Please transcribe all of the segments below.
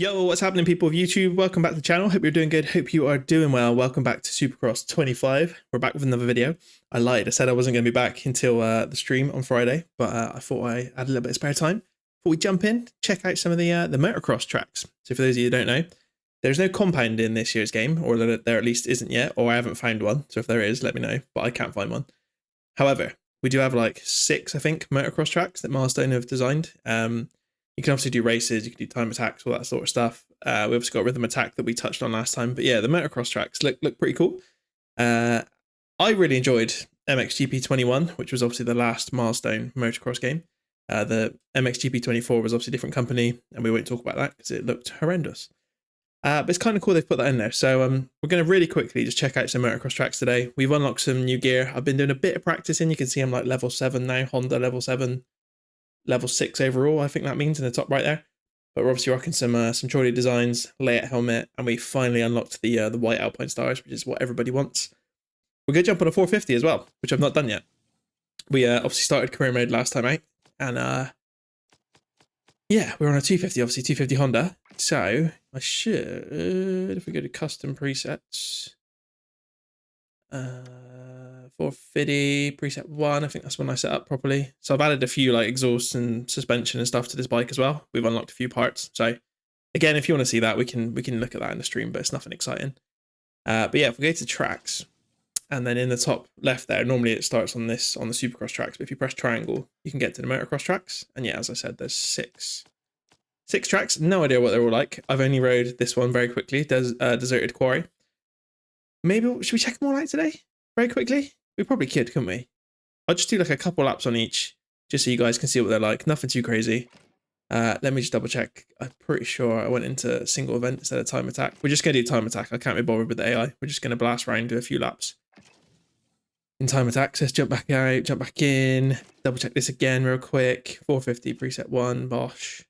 Yo, what's happening, people of YouTube? Welcome back to the channel. Hope you're doing good. Hope you are doing well. Welcome back to Supercross 25. We're back with another video. I lied. I said I wasn't going to be back until the stream on Friday, but I thought I had a little bit of spare time. Before we jump in, check out some of the motocross tracks. So for those of you who don't know, there's no compound in this year's game, or there at least isn't yet, or I haven't found one. So if there is, let me know, but I can't find one. However, we do have like 6, I think, motocross tracks that Milestone have designed. You can obviously do races, you can do time attacks, all that sort of stuff. We obviously got rhythm attack that we touched on last time. But yeah, the motocross tracks look pretty cool. I really enjoyed MXGP 21, which was obviously the last Milestone motocross game. The MXGP 24 was obviously a different company, and we won't talk about that because it looked horrendous. But it's kind of cool they've put that in there. So we're going to really quickly just check out some motocross tracks today. We've unlocked some new gear. I've been doing a bit of practicing. You can see I'm like level 7 now, Honda level 7. Level 6 overall, I think that means, in the top right there. But we're obviously rocking some Chorley designs, layout helmet, and we finally unlocked the white Alpine stars, which is what everybody wants. We're going to jump on a 450 as well, which I've not done yet. We obviously started career mode last time out, and yeah, we're on a 250, obviously 250 Honda. So I should, if we go to custom presets, 450 preset 1, I think that's when I set up properly. So I've added a few like exhaust and suspension and stuff to this bike as well. We've unlocked a few parts. So again, if you want to see that, we can look at that in the stream, but it's nothing exciting. But yeah, if we go to tracks, and then in the top left there, normally it starts on this, on the Supercross tracks, but if you press triangle, you can get to the motocross tracks. And yeah, as I said, there's six tracks. No idea what they're all like. I've only rode this one very quickly. There's Deserted Quarry. Maybe, should we check them all out today? Very quickly? We probably could, couldn't we? I'll just do like a couple laps on each, just so you guys can see what they're like. Nothing too crazy. Let me just double check. I'm pretty sure I went into single event instead of time attack. We're just going to do time attack. I can't be bothered with the AI. We're just going to blast around, do a few laps. In time attack, so let's jump back out, jump back in. Double check this again real quick. 450, preset 1, Bosch.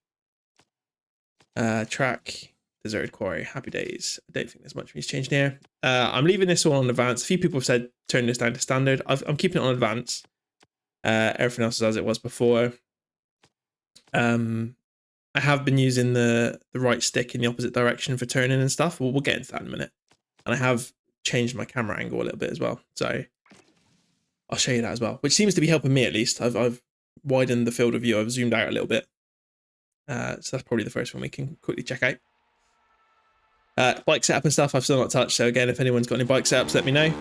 Track. Deserted Quarry, happy days. I don't think there's much needs changed here. I'm leaving this all on advanced. A few people have said turn this down to standard. I'm keeping it on advanced. Everything else is as it was before. I have been using the right stick in the opposite direction for turning and stuff. We'll get into that in a minute. And I have changed my camera angle a little bit as well. So I'll show you that as well, which seems to be helping me at least. I've widened the field of view. I've zoomed out a little bit. So that's probably the first one we can quickly check out. Bike setup and stuff I've still not touched, so again, if anyone's got any bike setups, let me know.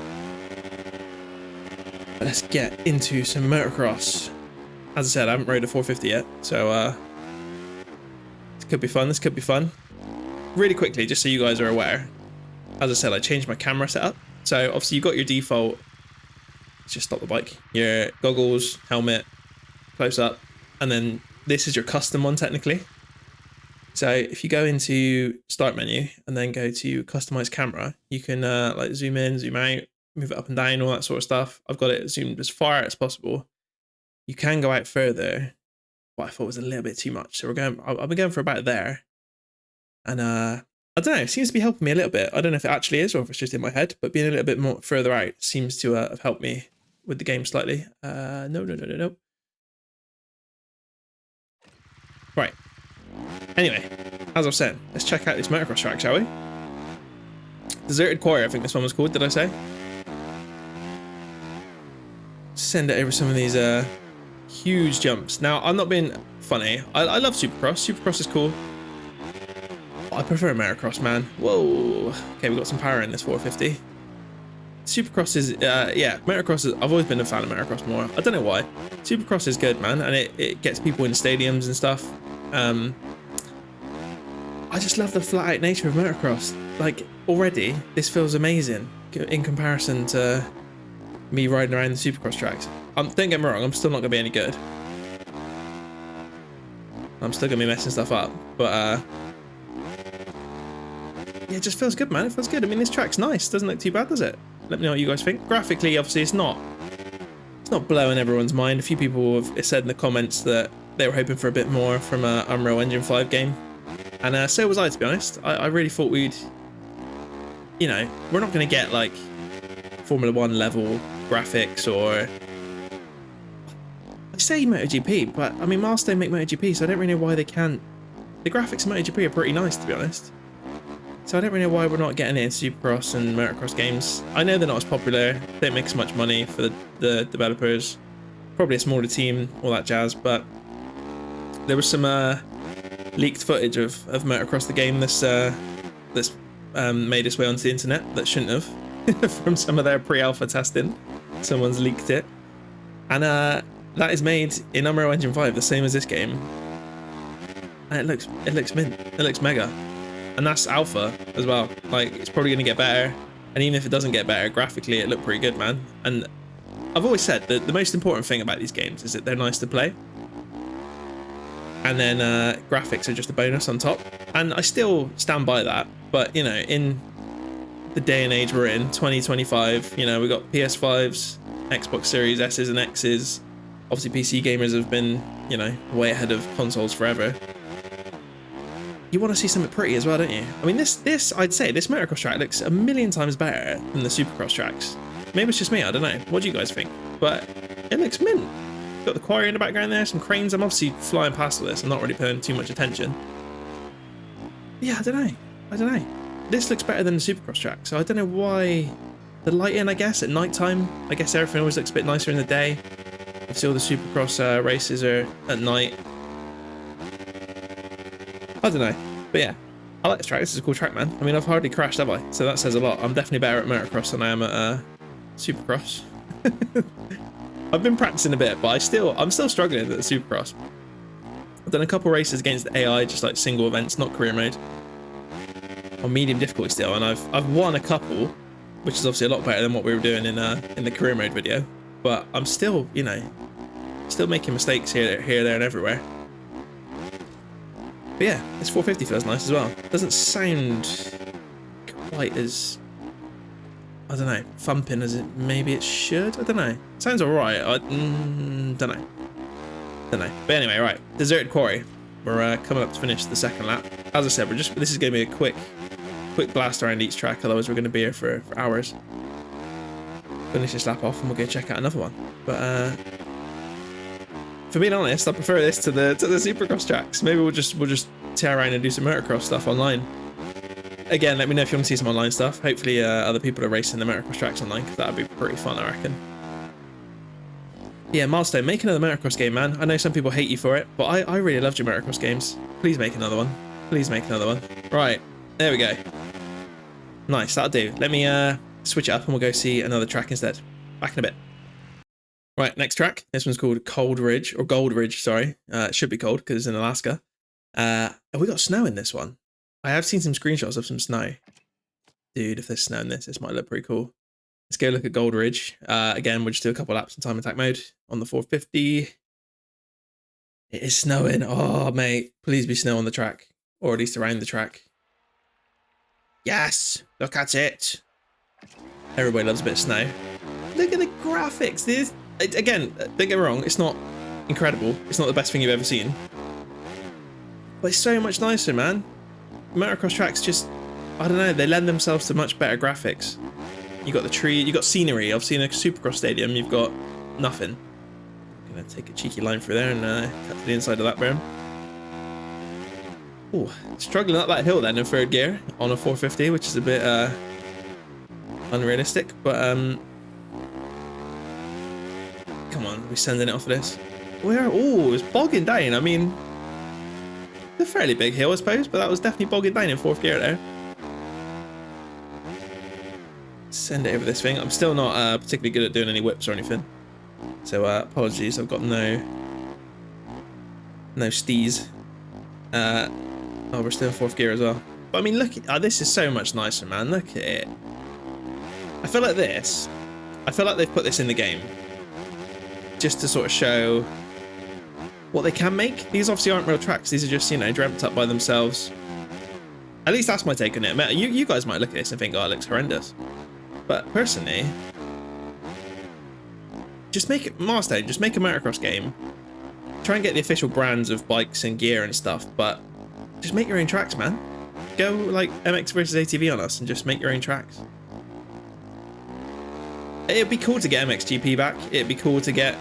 But let's get into some motocross. As I said, I haven't rode a 450 yet, so this could be fun. This could be fun. Really quickly, just so you guys are aware, as I said, I changed my camera setup. So obviously you've got your default, let's just stop the bike, your goggles, helmet, close up, and then this is your custom one technically. So if you go into start menu and then go to customize camera, you can like zoom in, zoom out, move it up and down, all that sort of stuff. I've got it zoomed as far as possible. You can go out further, but I thought it was a little bit too much. So I've been going for about there. And I don't know, it seems to be helping me a little bit. I don't know if it actually is or if it's just in my head, but being a little bit more further out seems to have helped me with the game slightly. No. Right. Anyway, as I was saying, let's check out this motocross track, shall we? Deserted Quarry, I think this one was called, did I say? Send it over some of these huge jumps. Now, I'm not being funny. I love Supercross. Supercross is cool. I prefer motocross, man. Whoa. Okay, we got some power in this 450. Supercross is, yeah, motocross is, I've always been a fan of motocross more. I don't know why. Supercross is good, man, and it gets people in stadiums and stuff. I just love the flat out nature of motocross. Like, already, this feels amazing in comparison to me riding around the Supercross tracks. Don't get me wrong, I'm still not going to be any good. I'm still going to be messing stuff up, but yeah, it just feels good, man. It feels good. I mean, this track's nice. Doesn't look too bad, does it? Let me know what you guys think. Graphically, obviously, it's not blowing everyone's mind. A few people have said in the comments that they were hoping for a bit more from a Unreal Engine 5 game. And so was I, to be honest. I really thought we'd, you know, we're not going to get like Formula 1 level graphics or, I say MotoGP, but I mean, Milestone make MotoGP, so I don't really know why they can't the graphics in MotoGP are pretty nice, to be honest. So I don't really know why we're not getting it in Supercross and Motocross games. I know they're not as popular, they don't make as much money for the developers. Probably a smaller team, all that jazz, but there was some leaked footage of Motocross the game that's made its way onto the internet that shouldn't have from some of their pre-alpha testing. Someone's leaked it, and that is made in Unreal Engine 5, the same as this game, and it looks mint, it looks mega, and that's alpha as well. Like, it's probably going to get better, and even if it doesn't get better graphically, it looked pretty good, man. And I've always said that the most important thing about these games is that they're nice to play. And then graphics are just a bonus on top. And I still stand by that. But, you know, in the day and age we're in, 2025, you know, we've got PS5s, Xbox Series S's and X's. Obviously, PC gamers have been, you know, way ahead of consoles forever. You want to see something pretty as well, don't you? I mean, this I'd say, this Motocross track looks a million times better than the Supercross tracks. Maybe it's just me, I don't know. What do you guys think? But it looks mint. Got the quarry in the background there, some cranes. I'm obviously flying past all this. I'm not really paying too much attention. Yeah, I don't know. This looks better than the Supercross track, so I don't know why. The lighting, I guess, at night time. I guess everything always looks a bit nicer in the day. Obviously all the Supercross races are at night. I don't know. But yeah, I like this track. This is a cool track, man. I mean, I've hardly crashed, have I? So that says a lot. I'm definitely better at Motocross than I am at Supercross. I've been practicing a bit, but I'm still struggling at the Supercross. I've done a couple races against the AI, just like single events, not career mode, on medium difficulty still, and I've won a couple, which is obviously a lot better than what we were doing in the career mode video. But I'm still, you know, still making mistakes here, there, and everywhere. But yeah, this 450 feels nice as well. Doesn't sound quite as, I don't know, thumping as it maybe it should. I don't know. Sounds alright. I don't know. But anyway, right. Deserted Quarry. We're coming up to finish the second lap. As I said, this is going to be a quick blast around each track. Otherwise, we're going to be here for hours. Finish this lap off, and we'll go check out another one. But for being honest, I prefer this to the Supercross tracks. Maybe we'll just tear around and do some Motocross stuff online. Again, let me know if you want to see some online stuff. Hopefully other people are racing the Motocross tracks online, because that would be pretty fun, I reckon. Yeah, Milestone, make another Motocross game, man. I know some people hate you for it, but I really loved your Motocross games. Please make another one. Please make another one. Right, there we go. Nice, that'll do. Let me switch it up and we'll go see another track instead. Back in a bit. Right, next track. This one's called Cold Ridge, or Gold Ridge, sorry. It should be cold because it's in Alaska. We got snow in this one. I have seen some screenshots of some snow. Dude, if there's snow in this might look pretty cool. Let's go look at Gold Ridge. Again, we'll just do a couple laps in time attack mode on the 450. It is snowing. Oh, mate. Please be snow on the track. Or at least around the track. Yes! Look at it! Everybody loves a bit of snow. Look at the graphics. This, again, don't get me wrong. It's not incredible. It's not the best thing you've ever seen. But it's so much nicer, man. Motocross tracks just, I don't know, they lend themselves to much better graphics. You got the tree, you got scenery. Obviously in a Supercross stadium, you've got nothing. I'm gonna take a cheeky line through there and cut to the inside of that berm. Oh, struggling up that hill then in third gear on a 450, which is a bit unrealistic. But come on, we're sending it off of this. Where? Oh, it's bogging down. I mean, it's a fairly big hill, I suppose, but that was definitely bogging down in fourth gear there. Send it over this thing. I'm still not particularly good at doing any whips or anything, so apologies. I've got no steez. Oh, we're still in fourth gear as well. But I mean, look, this is so much nicer, man. Look at it. I feel like they've put this in the game just to sort of show what they can make. These obviously aren't real tracks. These are just, you know, dreamt up by themselves. At least that's my take on it. You guys might look at this and think, oh, it looks horrendous. But personally, just make it Milestone. Just make a Motocross game. Try and get the official brands of bikes and gear and stuff, but just make your own tracks, man. Go like MX versus ATV on us and just make your own tracks. It'd be cool to get MXGP back. It'd be cool to get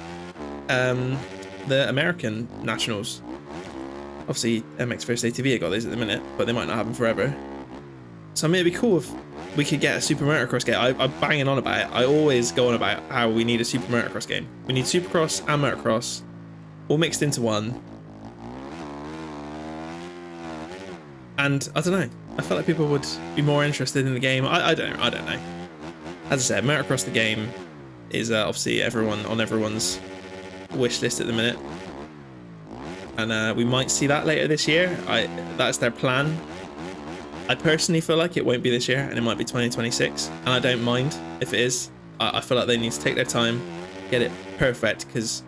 the American Nationals. Obviously, MX First ATV have got these at the minute, but they might not have them forever. So I mean, it'd be cool if we could get a Super Motocross game. I'm banging on about it. I always go on about how we need a Super Motocross game. We need Supercross and Motocross all mixed into one. And I don't know. I felt like people would be more interested in the game. I don't know. As I said, Motocross the game is obviously on everyone's wish list at the minute, and we might see that later this year. That's their plan. I personally feel like it won't be this year, and it might be 2026, and I don't mind if it is. I feel like they need to take their time, get it perfect, because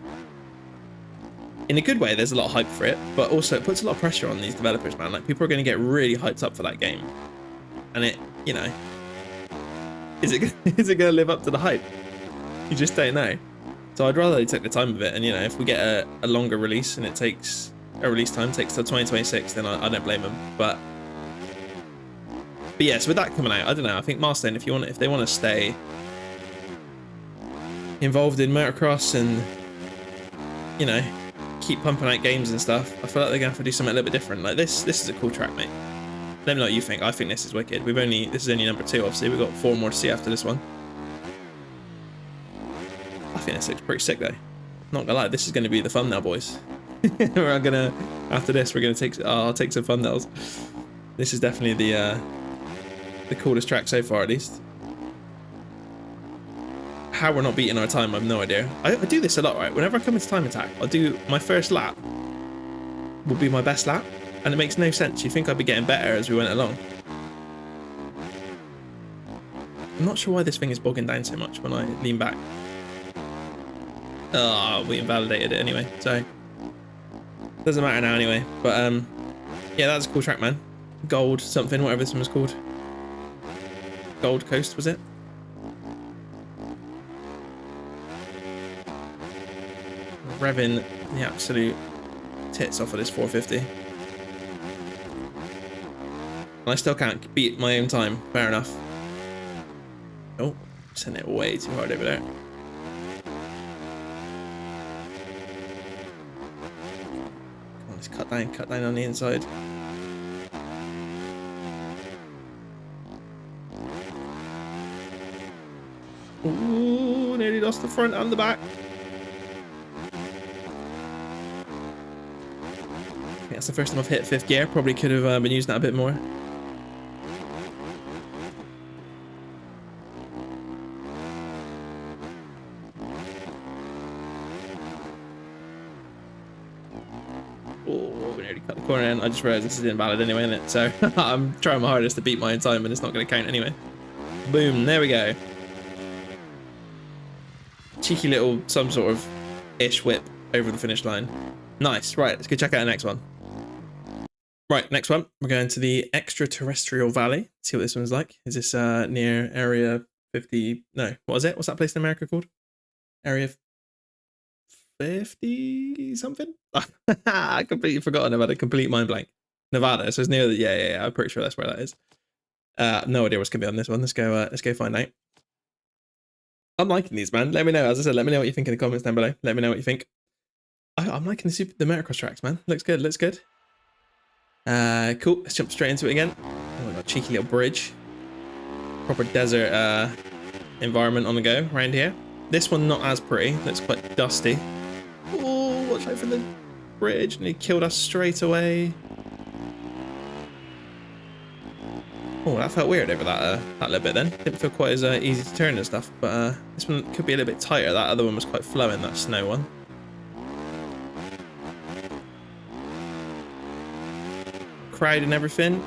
in a good way there's a lot of hype for it, but also it puts a lot of pressure on these developers, man. Like, people are going to get really hyped up for that game, and it, you know, is it going to live up to the hype? You just don't know. So I'd rather they take the time of it, and you know, if we get a longer release and it takes a release time takes till 2026, then I don't blame them. But yeah, so with that coming out, I don't know. I think Milestone, if they want to stay involved in motocross and, you know, keep pumping out games and stuff, I feel like they're gonna have to do something a little bit different. Like this is a cool track, mate. Let me know what you think. I think this is wicked. This is only number 2, obviously. We've got 4 more to see after this one. I think this looks pretty sick though. Not gonna lie, this is gonna be the thumbnail, boys. After this, we're gonna I'll take some thumbnails. This is definitely the coolest track so far, at least. How we're not beating our time, I have no idea. I do this a lot, right? Whenever I come into time attack, I'll do my first lap will be my best lap, and it makes no sense. You think I'd be getting better as we went along. I'm not sure why this thing is bogging down so much when I lean back. Oh, we invalidated it anyway, so doesn't matter now anyway. But yeah, that's a cool track, man. Gold something, whatever this one was called. Gold Coast, was it? Revving the absolute tits off of this 450. And I still can't beat my own time. Fair enough. Oh, sent it way too hard over there. Come on, let's cut down on the inside. Ooh, nearly lost the front and the back. That's the first time I've hit 5th gear. Probably could have been using that a bit more. Oh, we nearly cut the corner in. I just realised this is invalid anyway, isn't it? So I'm trying my hardest to beat my own time, and it's not going to count anyway. Boom, there we go. Cheeky little some sort of ish whip over the finish line. Nice. Right, let's go check out the next one. Right, next one. We're going to the Extraterrestrial Valley. See what this one's like. Is this near Area 50? No, what is it? What's that place in America called? Area 50 something? I completely forgotten. I've had a complete mind blank. Nevada. So it's near the yeah. I'm pretty sure that's where that is. No idea what's gonna be on this one. Let's go find out. I'm liking these, man. Let me know. As I said, let me know what you think in the comments down below. Let me know what you think. I'm liking the Motocross tracks, man. Looks good. Looks good. Cool. Let's jump straight into it again. Oh my god, cheeky little bridge. Proper desert environment on the go around here. This one not as pretty. Looks quite dusty. Oh, watch out for the bridge. And he killed us straight away. Oh, that felt weird over that little bit then. Didn't feel quite as easy to turn and stuff. But this one could be a little bit tighter. That other one was quite flowing, that snow one. Crowd and everything.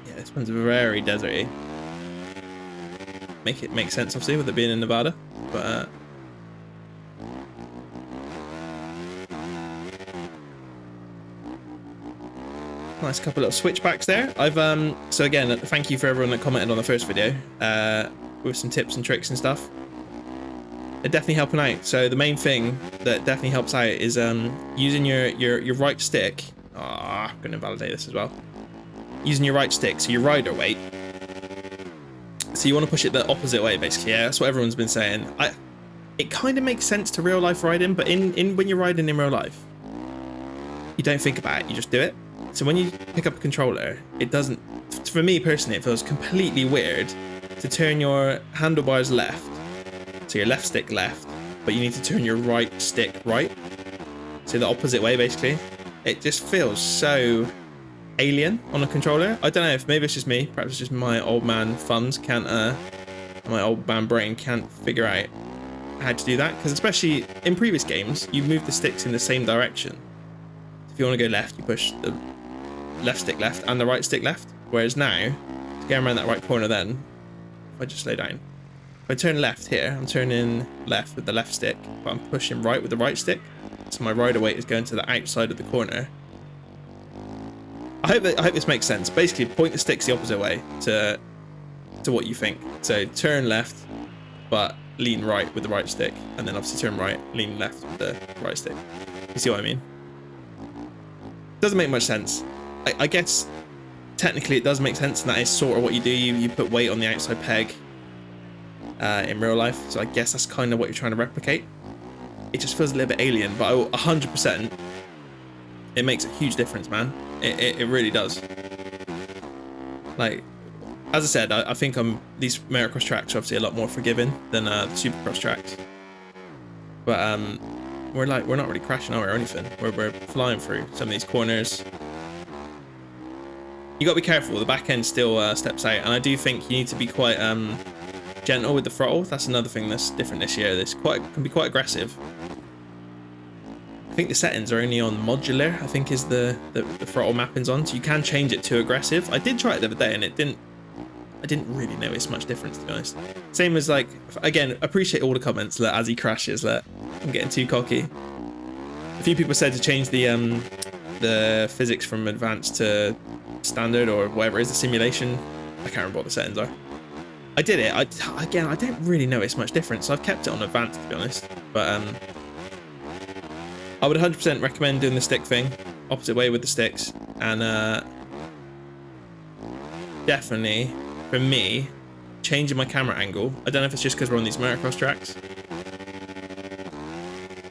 Yeah, this one's very deserty. Make sense obviously with it being in Nevada, but nice couple of switchbacks there. I've so again, thank you for everyone that commented on the first video with some tips and tricks and stuff. They're definitely helping out. So the main thing that definitely helps out is using your right stick. I'm gonna invalidate this as well. Using your right stick, so your rider weight. So you want to push it the opposite way, basically. Yeah, that's what everyone's been saying. it kind of makes sense to real life riding, but when you're riding in real life, you don't think about it, you just do it. So when you pick up a controller, it doesn't, for me personally, it feels completely weird to turn your handlebars left, so your left stick left, but you need to turn your right stick right, so the opposite way basically. It just feels so alien on a controller. I don't know if maybe it's just me, perhaps it's just my old man thumbs can't, my old man brain can't figure out how to do that, because especially in previous games, you move the sticks in the same direction. If you want to go left, you push the left stick left and the right stick left. Whereas now, to get around that right corner then, if I just slow down, if I turn left here, I'm turning left with the left stick, but I'm pushing right with the right stick. So my rider weight is going to the outside of the corner. I hope this makes sense. Basically, point the sticks the opposite way to what you think. So turn left, but lean right with the right stick, and then obviously turn right, lean left with the right stick. You see what I mean? Doesn't make much sense. I guess technically it does make sense, and that is sort of what you do. You put weight on the outside peg in real life, so I guess that's kind of what you're trying to replicate. It just feels a little bit alien, but 100%, it makes a huge difference, man. It really does. Like, as I said, I think these Motocross tracks are obviously a lot more forgiving than the Supercross tracks. But we're not really crashing over or anything. We're flying through some of these corners. You got to be careful. The back end still steps out, and I do think you need to be quite gentle with the throttle. That's another thing that's different this year. This can be quite aggressive. I think the settings are only on modular, I think is the throttle mappings on, so you can change it to aggressive. I did try it the other day and I didn't really notice much difference, to be honest. Same as, like, again, appreciate all the comments that as he crashes that I'm getting too cocky. A few people said to change the physics from advanced to standard or whatever it is, the simulation. I can't remember what the settings are. I did it. Again, I don't really notice much difference, so I've kept it on advanced, to be honest. But I would 100% recommend doing the stick thing, opposite way with the sticks, and definitely, for me, changing my camera angle. I don't know if it's just because we're on these Motocross tracks.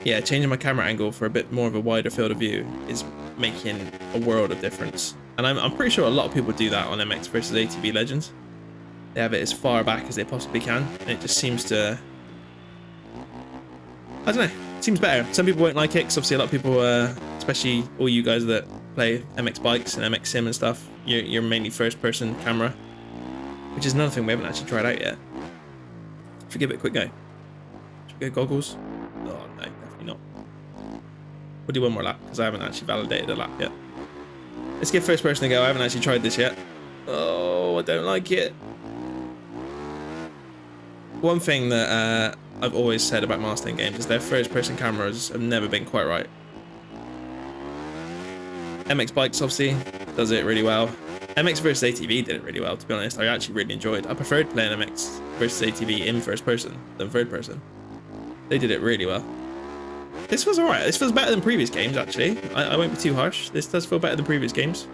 Yeah, changing my camera angle for a bit more of a wider field of view is making a world of difference. And I'm pretty sure a lot of people do that on MX versus ATV Legends. They have it as far back as they possibly can, and it just seems to, I don't know, it seems better. Some people won't like it, because obviously a lot of people, especially all you guys that play MX bikes and MX sim and stuff, you're mainly first person camera, which is another thing we haven't actually tried out yet. Should we give it a quick go? Should we go goggles? Oh no, definitely not. We'll do one more lap, because I haven't actually validated a lap yet. Let's give first person a go. I haven't actually tried this yet. Oh, I don't like it. One thing that I've always said about MILESTONE games is their first-person cameras have never been quite right. MX Bikes obviously does it really well. MX vs ATV did it really well, to be honest. I actually really enjoyed. I preferred playing MX vs ATV in first person than third person. They did it really well. This was alright. This feels better than previous games, actually. I won't be too harsh. This does feel better than previous games.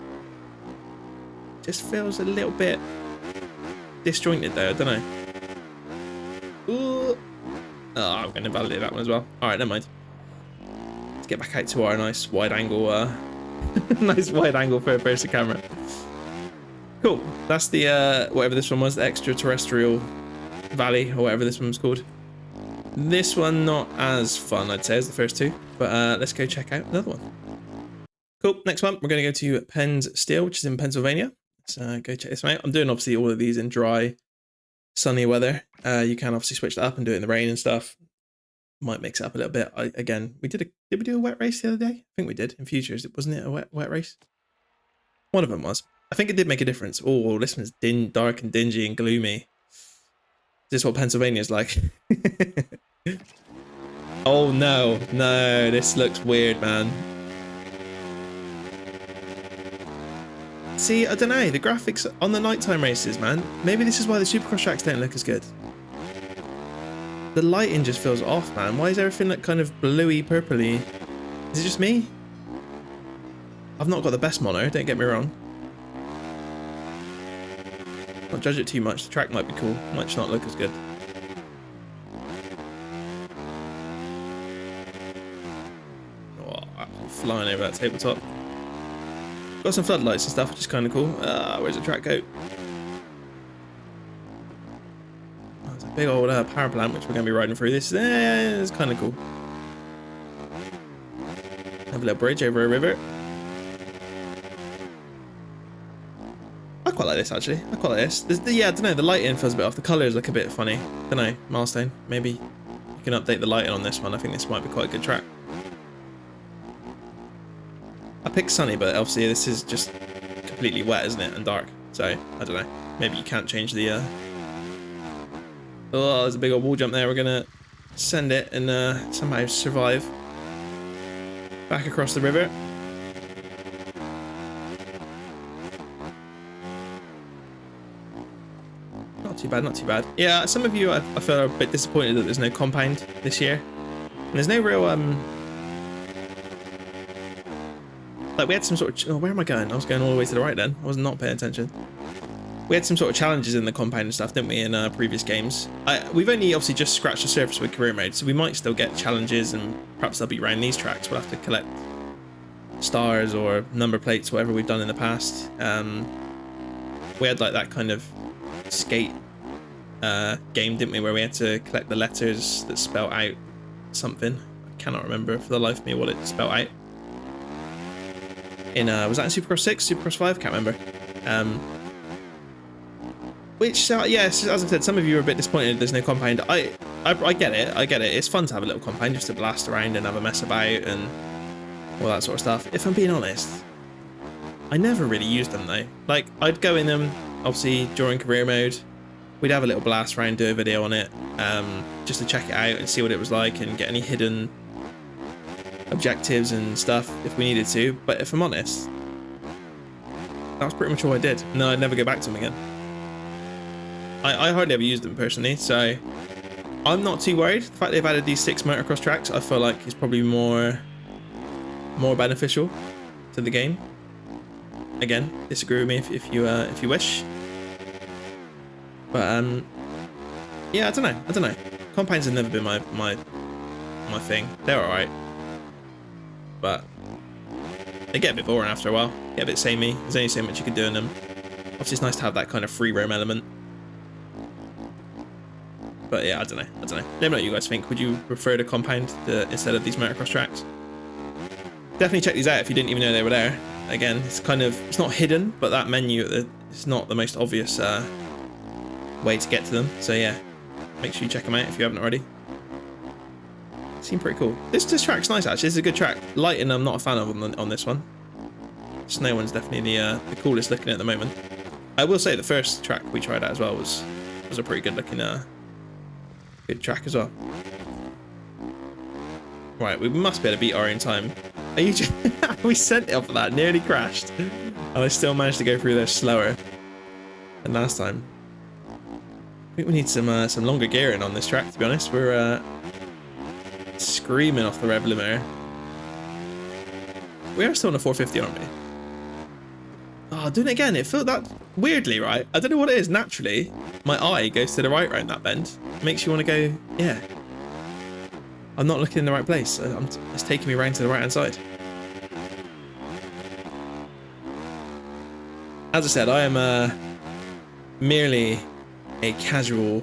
Just feels a little bit disjointed though. I don't know. Ooh. Oh, I'm going to validate that one as well. Alright, never mind. Let's get back out to our nice wide angle, nice wide angle third person camera. Cool. That's the, whatever this one was, the extraterrestrial valley, or whatever this one was called. This one not as fun, I'd say, as the first two, but let's go check out another one. Cool. Next one, we're going to go to Penn's Steel, which is in Pennsylvania. So go check this one out. I'm doing obviously all of these in dry, sunny weather. You can obviously switch that up and do it in the rain and stuff. Might mix it up a little bit. Again, did we do a wet race the other day? I think we did in Futures. Wasn't it a wet race? One of them was. I think it did make a difference. Oh, this one's dark and dingy and gloomy. Is this what Pennsylvania's like? Oh no, no, this looks weird, man. See, I don't know, the graphics on the nighttime races, man. Maybe this is why the Supercross tracks don't look as good. The lighting just feels off, man. Why is everything like kind of bluey, purpley? Is it just me? I've not got the best mono, don't get me wrong. Not judge it too much. The track might be cool, might just not look as good. flying over that tabletop. Got some floodlights and stuff, which is kind of cool. Where's the track go? Oh, there's a big old power plant, which we're going to be riding through. This is kind of cool. Have a little bridge over a river. I quite like this, actually. I quite like this. Yeah, I don't know, the lighting feels a bit off. The colours look a bit funny. Don't know, Milestone. Maybe you can update the lighting on this one. I think this might be quite a good track. I picked sunny, but obviously this is just completely wet, isn't it? And dark. So, I don't know. Maybe you can't change the... Oh, there's a big old wall jump there. We're going to send it and somehow survive. Back across the river. Not too bad, not too bad. Yeah, some of you I feel are a bit disappointed that there's no compound this year. And there's no real like we had some sort of... Oh, where am I going? I was going all the way to the right then. I was not paying attention. We had some sort of challenges in the compound and stuff, didn't we, in previous games? We've only obviously just scratched the surface with career mode, so we might still get challenges, and perhaps they'll be around these tracks. We'll have to collect stars or number plates, whatever we've done in the past. We had like that kind of skate game, didn't we, where we had to collect the letters that spell out something. I cannot remember for the life of me what it spelled out. In was that in Supercross 6, Supercross 5? Can't remember. Which yes, as I said, some of you are a bit disappointed there's no compound. I get it. I get it. It's fun to have a little compound just to blast around and have a mess about and all that sort of stuff. If I'm being honest, I never really used them though. Like, I'd go in them obviously during career mode. We'd have a little blast around, do a video on it, just to check it out and see what it was like and get any hidden objectives and stuff if we needed to. But if I'm honest, that was pretty much all I did. No, I'd never go back to them again. I hardly ever used them personally, so I'm not too worried. The fact they've added these 6 motocross tracks, I feel like is probably more beneficial to the game. Again, disagree with me if you wish. But yeah, I don't know. Compounds have never been my thing. They're alright, but they get a bit boring after a while. Get a bit samey. There's only so much you can do in them. Obviously, it's nice to have that kind of free roam element. But yeah, I don't know. Let me know what you guys think. Would you prefer the compound instead of these motocross tracks? Definitely check these out if you didn't even know they were there. Again, it's not hidden, but that menu is not the most obvious way to get to them. So yeah, make sure you check them out if you haven't already. Seem pretty cool. This track's nice actually. This is a good track. Lighting, I'm not a fan of on this one. Snow one's definitely the coolest looking at the moment. I will say the first track we tried out as well was a pretty good looking good track as well. Right, we must be able to beat our own time. Are you just... we sent it off of that, nearly crashed. And I still managed to go through there slower than last time. I think we need some longer gearing on this track, to be honest. We're screaming off the rev limiter. We are still on a 450, aren't we? Oh, doing it again. It felt that weirdly, right? I don't know what it is. Naturally, my eye goes to the right around that bend. It makes you want to go, yeah. I'm not looking in the right place. It's taking me round to the right-hand side. As I said, I am merely a casual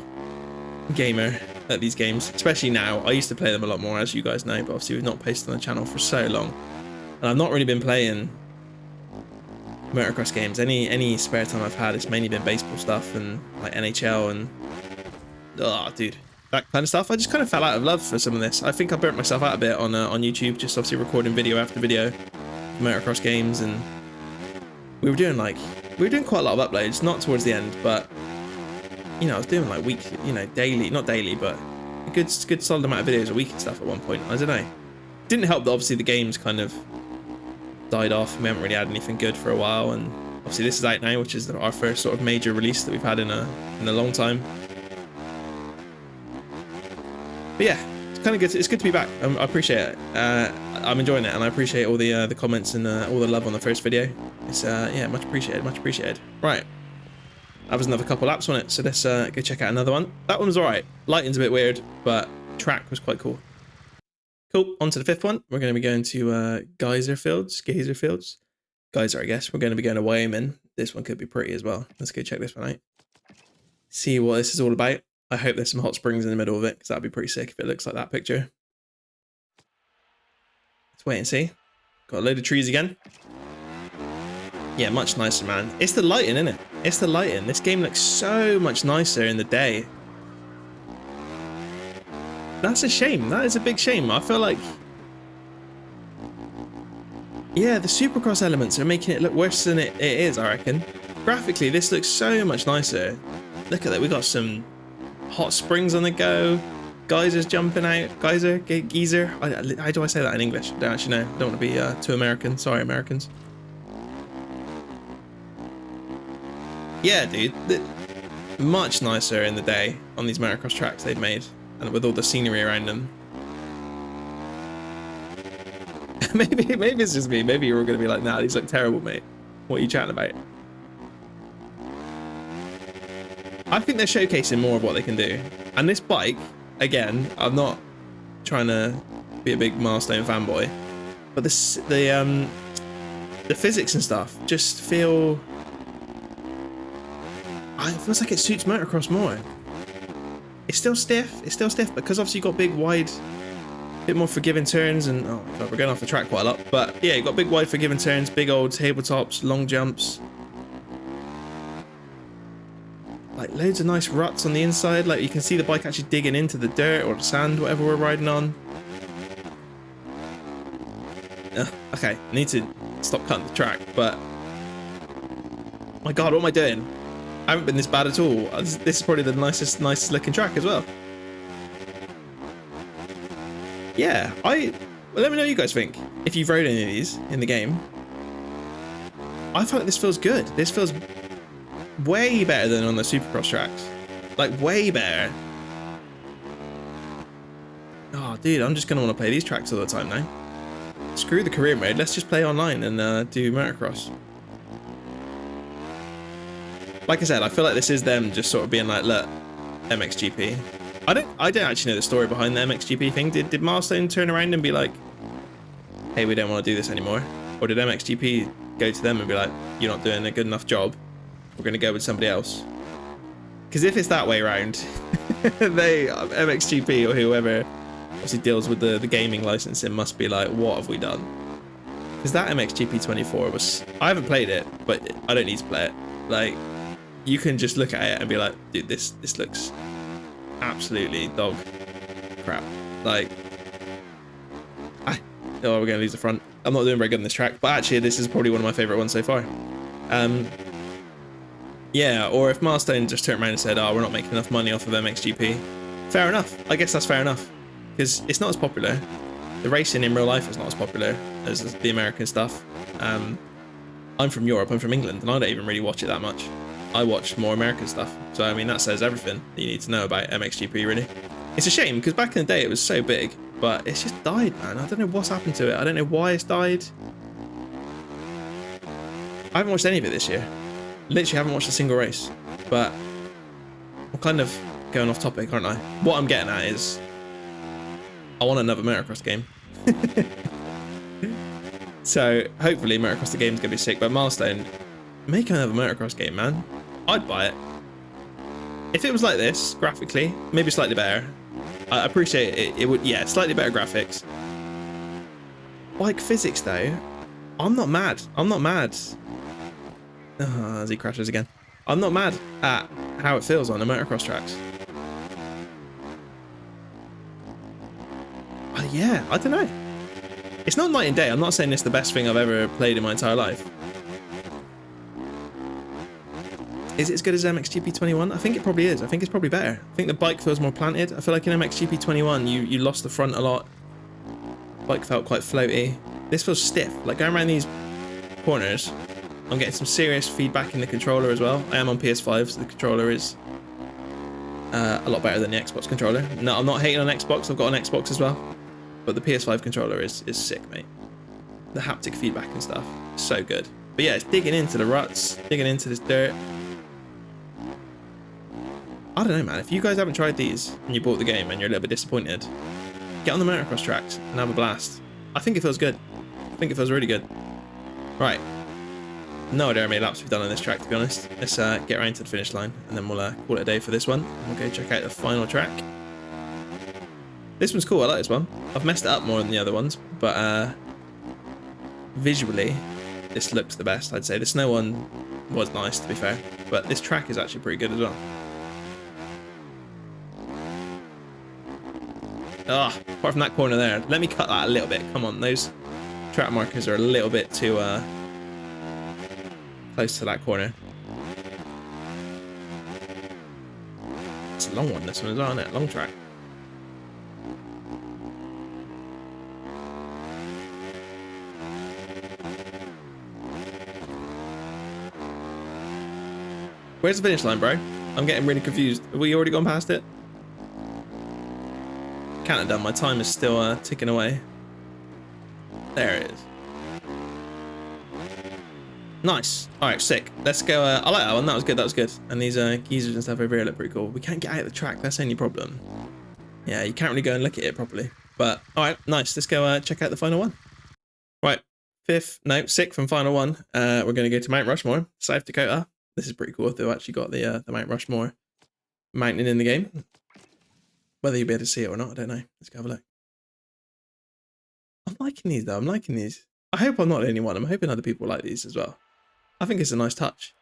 gamer at these games, especially now. I used to play them a lot more, as you guys know, but obviously we've not posted on the channel for so long. And I've not really been playing motocross games. Any spare time I've had, it's mainly been baseball stuff and like NHL and... Oh, dude. That kind of stuff. I just kind of fell out of love for some of this. I think I burnt myself out a bit on YouTube, just obviously recording video after video, motocross games, and we were doing quite a lot of uploads, not towards the end, but you know, I was doing like weekly, you know, daily, not daily, but a good solid amount of videos a week and stuff at one point. I don't know. Didn't help that obviously the games kind of died off. We haven't really had anything good for a while, and obviously this is out now, which is our first sort of major release that we've had in a long time. But yeah, it's kind of good. It's good to be back. I appreciate it. I'm enjoying it, and I appreciate all the comments and all the love on the first video. It's yeah, much appreciated. Much appreciated. Right, that was another couple laps on it. So let's go check out another one. That one was alright. Lighting's a bit weird, but track was quite cool. Cool. On to the fifth one. We're going to be going to Geyser Fields. Geyser, I guess. We're going to be going to Wyoming. This one could be pretty as well. Let's go check this one out. See what this is all about. I hope there's some hot springs in the middle of it, because that'd be pretty sick if it looks like that picture. Let's wait and see. Got a load of trees again. Yeah, much nicer, man. It's the lighting, isn't it? It's the lighting. This game looks so much nicer in the day. That's a shame. That is a big shame. I feel like... yeah, the Supercross elements are making it look worse than it is, I reckon. Graphically, this looks so much nicer. Look at that. We got some hot springs on the go. Geysers jumping out. Geyser. How do I say that in English? I don't actually know. I don't want to be too American. Sorry, Americans. Yeah, dude. Much nicer in the day on these Motocross tracks they've made. And with all the scenery around them. maybe it's just me. Maybe you're all going to be like, nah, these look terrible, mate. What are you chatting about? I think they're showcasing more of what they can do. And this bike, again, I'm not trying to be a big Milestone fanboy, but the physics and stuff just feel... it feels like it suits motocross more. It's still stiff, because obviously you've got big, wide, bit more forgiving turns, and oh my god, we're going off the track quite a lot. But yeah, you've got big, wide, forgiving turns, big old tabletops, long jumps. Like loads of nice ruts on the inside, like you can see the bike actually digging into the dirt or the sand, whatever we're riding on. Okay, I need to stop cutting the track, but my god, what am I doing? I haven't been this bad at all. This is probably the nicest looking track as well. Yeah, well, let me know what you guys think. If you've rode any of these in the game. I feel like this feels good. This feels way better than on the Supercross tracks. Like, way better. Oh, dude, I'm just going to want to play these tracks all the time now. Screw the career mode. Let's just play online and do Motocross. Like I said, I feel like this is them just sort of being like, look, MXGP. I don't actually know the story behind the MXGP thing. Did Milestone turn around and be like, hey, we don't want to do this anymore? Or did MXGP go to them and be like, you're not doing a good enough job, we're going to go with somebody else? Because if it's that way around, MXGP or whoever obviously deals with the gaming licensing must be like, what have we done? Because that MXGP 24 was... I haven't played it, but I don't need to play it. Like, you can just look at it and be like, dude, this looks absolutely dog crap. Like, oh, we're going to lose the front. I'm not doing very good on this track, but actually this is probably one of my favorite ones so far. Yeah, or if Milestone just turned around and said, oh, we're not making enough money off of MXGP, fair enough. I guess that's fair enough, because it's not as popular. The racing in real life is not as popular as the American stuff. I'm from Europe, I'm from England, and I don't even really watch it that much. I watch more American stuff. So, I mean, that says everything that you need to know about MXGP, really. It's a shame, because back in the day it was so big, but it's just died, man. I don't know what's happened to it. I don't know why it's died. I haven't watched any of it this year. Literally haven't watched a single race. But I'm kind of going off topic, aren't I? What I'm getting at is I want another Motocross game. So, hopefully Motocross the game's going to be sick, but Milestone, make another Motocross game, man. I'd buy it. If it was like this, graphically, maybe slightly better. I appreciate it. It would, yeah, slightly better graphics. Like physics, though, I'm not mad. I'm not mad. As he crashes again. I'm not mad at how it feels on the Motocross tracks. Yeah, I don't know. It's not night and day. I'm not saying it's the best thing I've ever played in my entire life. Is it as good as MXGP 21? I think it probably is. I think it's probably better. I think the bike feels more planted. I feel like in MXGP 21, you lost the front a lot. Bike felt quite floaty. This feels stiff. Like going around these corners, I'm getting some serious feedback in the controller as well. I am on PS5, so the controller is a lot better than the Xbox controller. No, I'm not hating on Xbox. I've got an Xbox as well. But the PS5 controller is sick, mate. The haptic feedback and stuff, so good. But yeah, it's digging into the ruts, digging into this dirt. I don't know, man. If you guys haven't tried these and you bought the game and you're a little bit disappointed, get Get on the motocross tracks and have a blast. I think it feels good. I think it feels really good. Right. No idea how many laps we've done on this track, to be honest. Let's get around to the finish line, and then we'll call it a day for this one. We'll go check out the final track. This one's cool. I like this one. I've messed it up more than the other ones, but visually, this looks the best, I'd say. The snow one was nice, to be fair, but this track is actually pretty good as well. Ah, apart from that corner there, let me cut that a little bit. Come on, those track markers are a little bit too close to that corner. It's a long one, this one as well, isn't it? Long track. Where's the finish line, bro? I'm getting really confused. Have we already gone past it? Can't have done. My time is still ticking away. There it is. Nice. Alright, sick. Let's go. I like that one. That was good. That was good. And these geezers and stuff over here look pretty cool. We can't get out of the track. That's the only problem. Yeah, you can't really go and look at it properly. But, alright, nice. Let's go check out the final one. Right. Sixth and final one. We're going to go to Mount Rushmore, South Dakota. This is pretty cool. They've actually got the Mount Rushmore mountain in the game. Whether you'll be able to see it or not, I don't know. Let's go have a look. I'm liking these, though. I'm liking these. I hope I'm not the only one. I'm hoping other people like these as well. I think it's a nice touch.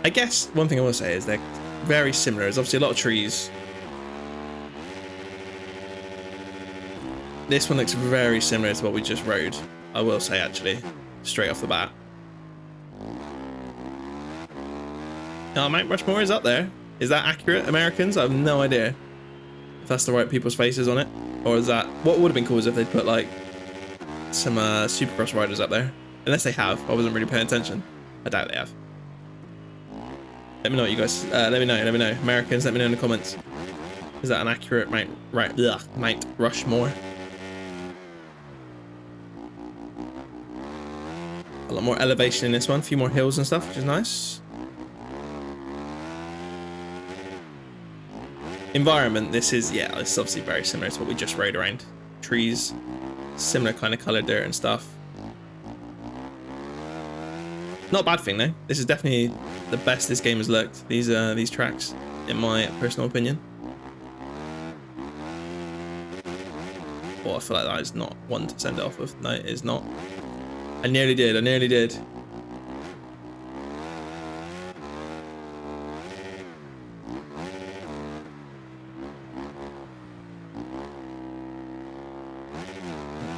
I guess one thing I will say is they're very similar. There's obviously a lot of trees. This one looks very similar to what we just rode, I will say, actually, straight off the bat. Oh, Mount Rushmore is up there. Is that accurate, Americans? I have no idea if that's the right people's faces on it. Or is that... What would have been cool is if they'd put, like, some Supercross riders up there. Unless they have. I wasn't really paying attention. I doubt they have. Let me know what you guys... let me know. Americans, let me know in the comments. Is that an accurate Mount Rushmore? A lot more elevation in this one. A few more hills and stuff, which is nice. Environment, this is, yeah, it's obviously very similar to what we just rode around. Trees, similar kind of coloured dirt and stuff. Not a bad thing though. This is definitely the best this game has looked. These tracks, in my personal opinion. Well, I feel like that is not one to send it off with. No, it is not. I nearly did. I nearly did.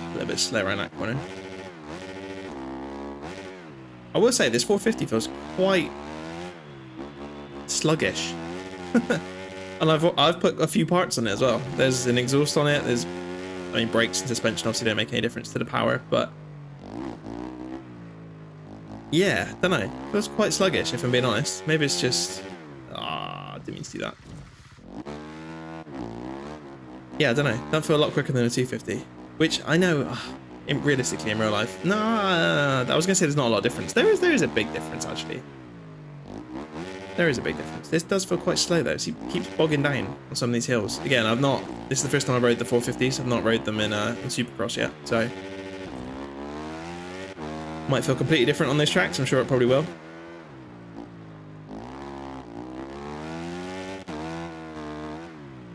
A little bit slow around that corner. I will say this 450 feels quite sluggish. And I've put a few parts on it as well. There's an exhaust on it. There's, I mean, brakes and suspension obviously don't make any difference to the power, but yeah, don't know. It feels quite sluggish if I'm being honest. Maybe it's just... I didn't mean to do that. Yeah, I don't know. That feel a lot quicker than a 250, which I know realistically in real life. No, I was going to say there's not a lot of difference. There is a big difference actually. There is a big difference. This does feel quite slow though. So it keeps bogging down on some of these hills. Again, I've not... This is the first time I rode the 450s. I've not rode them in Supercross yet, so... Might feel completely different on those tracks. I'm sure it probably will.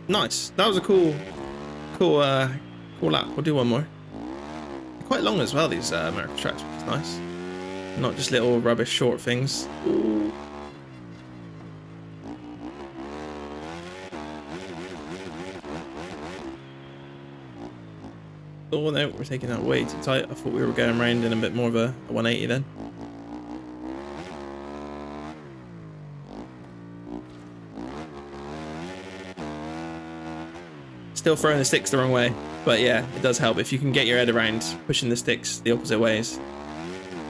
Nice. That was a cool lap. We'll do one more. They're quite long as well, these American tracks, which is nice. Not just little rubbish short things. Ooh. Oh no, we're taking that way too tight. I thought we were going around in a bit more of a 180 then. Still throwing the sticks the wrong way, but yeah, it does help. If you can get your head around pushing the sticks the opposite ways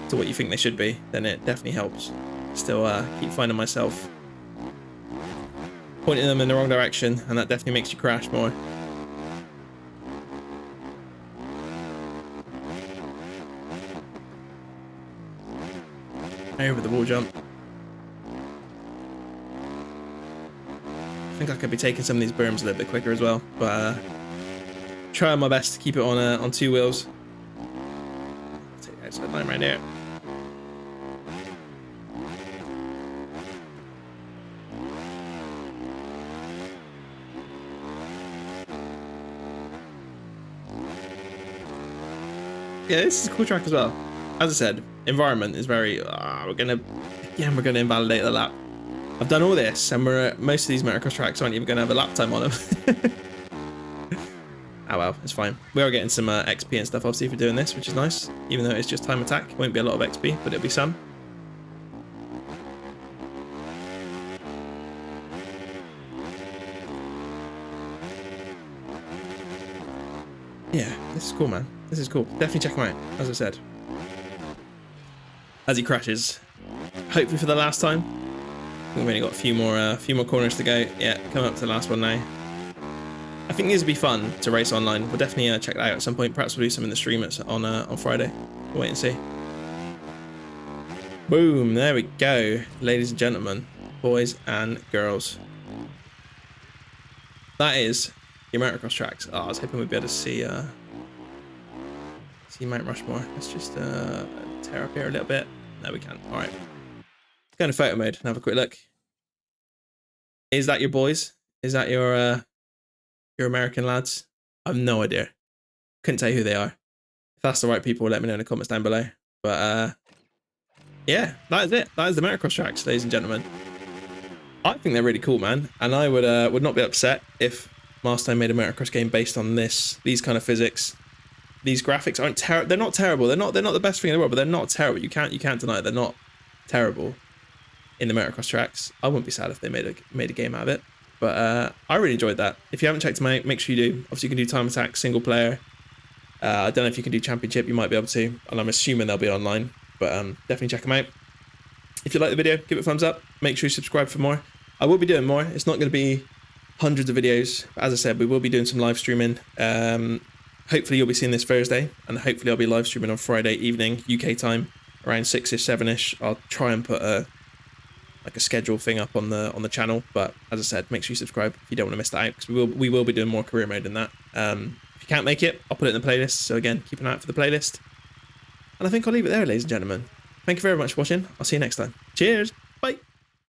to what you think they should be, then it definitely helps. Still keep finding myself pointing them in the wrong direction, and that definitely makes you crash more. Over the wall jump. think I could be taking some of these berms a little bit quicker as well, but trying my best to keep it on 2 wheels. I'll take the outside line right there. Yeah, this is a cool track as well. As I said, environment is very. We're gonna invalidate the lap. I've done all this, and most of these motocross tracks aren't even gonna have a lap time on them. Oh well, it's fine. We are getting some XP and stuff obviously for doing this, which is nice. Even though it's just time attack, it won't be a lot of XP, but it'll be some. Yeah, this is cool, man. This is cool. Definitely check him out, as I said. As he crashes, hopefully for the last time. We've only got a few more corners to go. Yeah, coming up to the last one now. I think these would be fun to race online. We'll definitely check that out at some point. Perhaps we'll do some in the stream on Friday. We'll wait and see. Boom! There we go, ladies and gentlemen, boys and girls. That is your motocross tracks. Oh, I was hoping we'd be able to see Mount Rushmore. Let's just tear up here a little bit. No, we can't. All right. Go into photo mode and have a quick look. Is that your boys? Is that your American lads? I have no idea. Couldn't tell you who they are. If that's the right people, let me know in the comments down below. But yeah, that is it. That is the motocross tracks, ladies and gentlemen. I think they're really cool, man. And I would not be upset if Milestone made a motocross game based on these kind of physics. These graphics aren't terrible. They're not terrible. They're not the best thing in the world, but they're not terrible. You can't deny it. They're not terrible in the motocross tracks. I wouldn't be sad if they made a game out of it. But I really enjoyed that. If you haven't checked them out, make sure you do. Obviously, you can do time attack, single player. I don't know if you can do championship. You might be able to, and I'm assuming they'll be online. But definitely check them out. If you like the video, give it a thumbs up. Make sure you subscribe for more. I will be doing more. It's not going to be hundreds of videos. As I said, we will be doing some live streaming. Hopefully, you'll be seeing this Thursday, and hopefully, I'll be live streaming on Friday evening UK time around 6ish, 7ish. I'll try and put a schedule thing up on the channel, but as I said, make sure you subscribe if you don't want to miss that out, because we will be doing more career mode in that. If you can't make it, I'll put it in the playlist, so again, keep an eye out for the playlist. And I think I'll leave it there, ladies and gentlemen. Thank you very much for watching. I'll see you next time. Cheers!